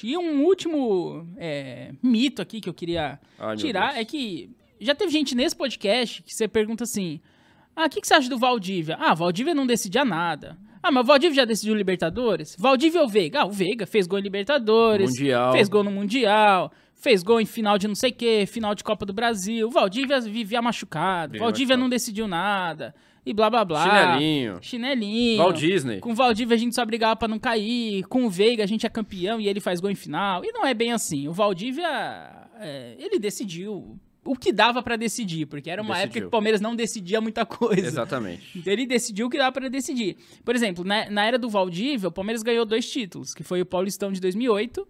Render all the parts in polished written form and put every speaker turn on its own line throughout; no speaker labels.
E um último mito aqui que eu queria tirar é que já teve gente nesse podcast que você pergunta assim, o que você acha do Valdívia? Ah, Valdívia não decidia nada. Ah, mas o Valdívia já decidiu Libertadores? Valdívia ou Veiga? Ah, o Veiga fez gol em Libertadores, fez gol no Mundial, fez gol em final de não sei o quê, final de Copa do Brasil. O Valdívia vivia machucado, Valdívia não decidiu nada, e blá blá blá. Chinelinho.
Walt Disney.
Com o Valdívia a gente só brigava pra não cair, com o Veiga a gente é campeão e ele faz gol em final. E não é bem assim. O Valdívia, ele decidiu o que dava pra decidir, porque era uma época que o Palmeiras não decidia muita coisa.
Exatamente.
Então ele decidiu o que dava pra decidir. Por exemplo, na era do Valdívia, o Palmeiras ganhou 2 títulos, que foi o Paulistão de 2008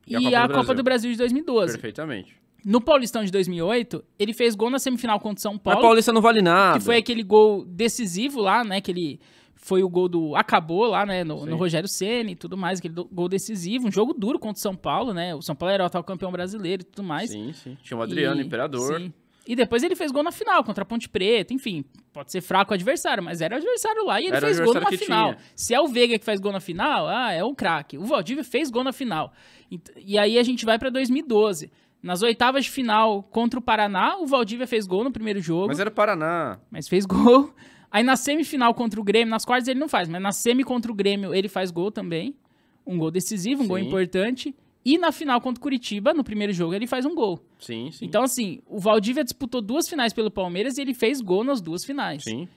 e a Copa do Brasil de 2012.
Perfeitamente.
No Paulistão de 2008, ele fez gol na semifinal contra o São Paulo.
Mas Paulista não vale nada.
Que foi aquele gol decisivo lá, né, que ele... Foi o gol do... Acabou lá, né? No Rogério Ceni e tudo mais. Aquele gol decisivo. Um jogo duro contra o São Paulo, né? O São Paulo era o atual campeão brasileiro e tudo mais.
Sim. Tinha o Adriano, Imperador.
Sim. E depois ele fez gol na final contra a Ponte Preta. Enfim, pode ser fraco o adversário, mas era o adversário lá. E ele fez gol na final. Se é o Veiga que faz gol na final, é um craque. O Valdívia fez gol na final. E aí a gente vai pra 2012. Nas oitavas de final contra o Paraná, o Valdívia fez gol no primeiro jogo.
Mas era o Paraná.
Mas fez gol. Aí na semifinal contra o Grêmio, nas quartas ele não faz, mas na semi contra o Grêmio ele faz gol também. Um gol decisivo, um gol importante. E na final contra o Curitiba, no primeiro jogo, ele faz um gol.
Sim.
Então, assim, o Valdívia disputou 2 finais pelo Palmeiras e ele fez gol nas 2 finais.
Sim.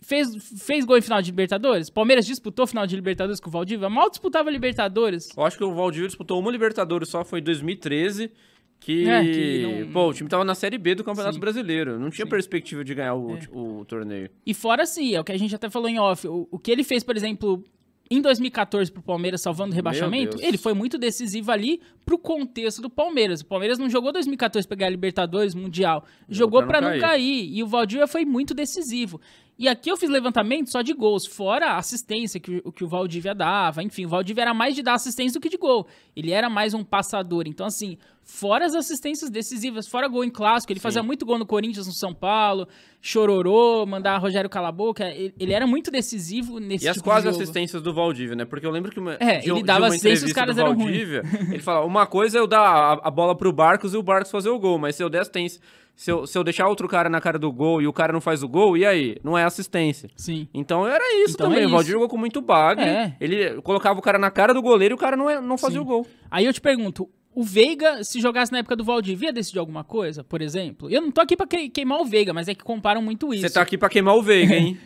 Fez gol em final de Libertadores? Palmeiras disputou final de Libertadores com o Valdívia? Mal disputava Libertadores.
Eu acho que o Valdívia disputou uma Libertadores só, foi em 2013... o time tava na Série B do Campeonato Brasileiro. Não tinha perspectiva de ganhar o torneio.
E fora, assim, é o que a gente até falou em off. O que ele fez, por exemplo, em 2014 pro Palmeiras, salvando o rebaixamento, ele foi muito decisivo ali pro contexto do Palmeiras. O Palmeiras não jogou 2014 pra ganhar Libertadores, Mundial. Jogou pra não cair. E o Valdívia foi muito decisivo. E aqui eu fiz levantamento só de gols, fora a assistência que o Valdívia dava. Enfim, o Valdívia era mais de dar assistência do que de gol. Ele era mais um passador. Então, assim, fora as assistências decisivas, fora gol em clássico, ele fazia muito gol no Corinthians, no São Paulo, chororô, mandar Rogério calar a boca. Ele era muito decisivo nesse tipo de jogo.
E as quase assistências do Valdívia, né? Porque eu lembro que
ele dava assistência e os caras eram ruins.
Ele falava, uma coisa é eu dar a bola pro Barcos e o Barcos fazer o gol, mas se eu der assistência... Se eu deixar outro cara na cara do gol e o cara não faz o gol, e aí? Não é assistência.
Sim.
Então era isso também. O Valdívia jogou com muito bagre. Ele colocava o cara na cara do goleiro e o cara não fazia o gol.
Aí eu te pergunto, o Veiga, se jogasse na época do Valdívia, ia decidir alguma coisa, por exemplo? Eu não tô aqui pra queimar o Veiga, mas é que comparam muito isso.
Você tá aqui pra queimar o Veiga, hein?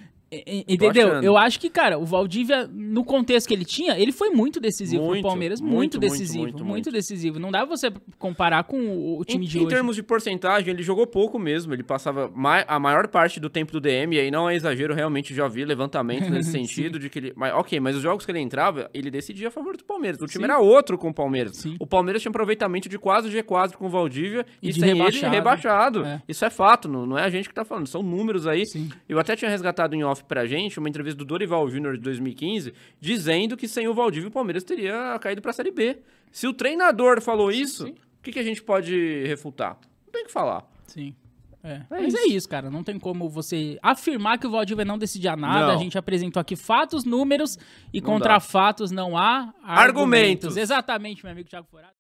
Entendeu? Eu acho que, cara, o Valdívia, no contexto que ele tinha, ele foi muito decisivo pro Palmeiras. Muito decisivo. Não dá você comparar com o time de hoje.
Em termos de porcentagem, ele jogou pouco mesmo. Ele passava a maior parte do tempo do DM, e aí não é exagero, realmente já vi levantamento nesse sentido de que ele... Mas os jogos que ele entrava, ele decidia a favor do Palmeiras. O time era outro com o Palmeiras. Sim. O Palmeiras tinha aproveitamento de quase G4 com o Valdívia e sem ele rebaixado. Isso é fato, não é a gente que tá falando, são números aí. Sim. Eu até tinha resgatado em off pra gente uma entrevista do Dorival Júnior de 2015, dizendo que sem o Valdívia o Palmeiras teria caído pra Série B. Se o treinador falou isso, o que a gente pode refutar? Não tem o que falar.
Sim. Mas é isso, cara. Não tem como você afirmar que o Valdívia não decidia nada. Não. A gente apresentou aqui fatos, números, e contra fatos não há argumentos. Exatamente, meu amigo Thiago Forado.